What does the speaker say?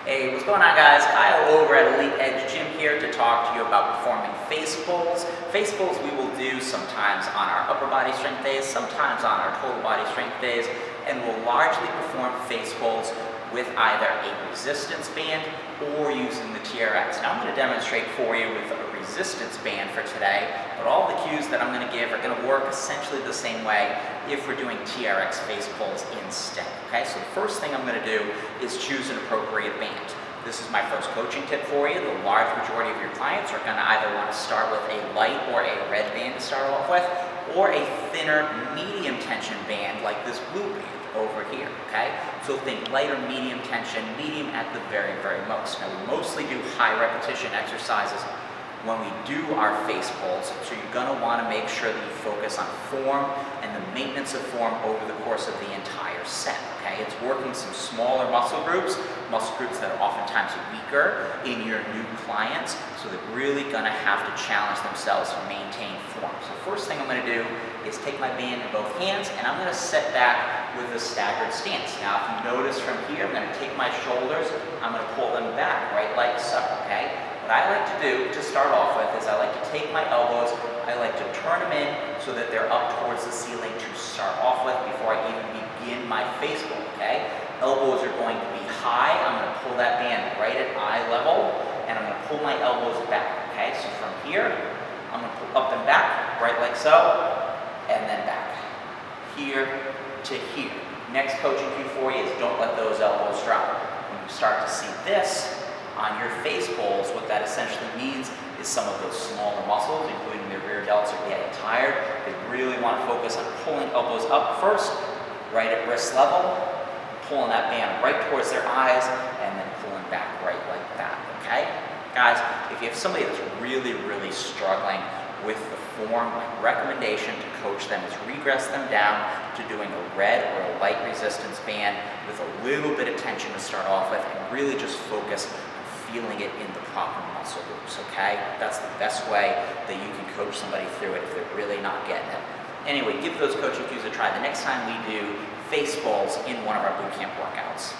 Hey, what's going on, guys? Kyle over at Elite Edge Gym here to talk to you about performing face pulls. Face pulls we will do sometimes on our upper body strength days, sometimes on our total body strength days, and we'll largely perform face pulls with either a resistance band or using the TRX. Now I'm going to demonstrate for you with a resistance band for today, but all the cues that I'm going to give are going to work essentially the same way if we're doing TRX face pulls instead. Okay, so the first thing I'm going to do is choose an appropriate band. This is my first coaching tip for you. The large majority of your clients are going to either want to start with a light or a red band to start off with, or a thinner medium tension band like this blue band over here, okay? So think light or medium tension, medium at the very, very most. Now we mostly do high repetition exercises when we do our face pulls, so you're gonna wanna make sure that you focus on form and the maintenance of form over the course of the entire set, okay? It's working some smaller muscle groups that are oftentimes weaker in your new clients, so they're really gonna have to challenge themselves to maintain form. So first thing I'm gonna do is take my band in both hands and I'm gonna set back with a staggered stance. Now if you notice from here, I'm gonna take my shoulders, I'm gonna pull them back, right like so, okay? What I like to do to start off with is I like to take my elbows, I like to turn them in so that they're up towards the ceiling to start off with before I even begin my face pull, okay? Elbows are going to be high, I'm going to pull that band right at eye level, and I'm going to pull my elbows back, okay? So from here, I'm going to pull up and back, right like so, and then back. Here to here. Next coaching cue for you is don't let those elbows drop. When you start to see this, on your face pulls, what that essentially means is some of those smaller muscles, including the rear delts, are getting tired. They really want to focus on pulling elbows up first, right at wrist level, pulling that band right towards their eyes, and then pulling back right like that, okay? Guys, if you have somebody that's really, really struggling with the form, my recommendation to coach them is regress them down to doing a red or a light resistance band with a little bit of tension to start off with, and really just focus feeling it in the proper muscle groups, okay? That's the best way that you can coach somebody through it if they're really not getting it. Anyway, give those coaching cues a try the next time we do face pulls in one of our bootcamp workouts.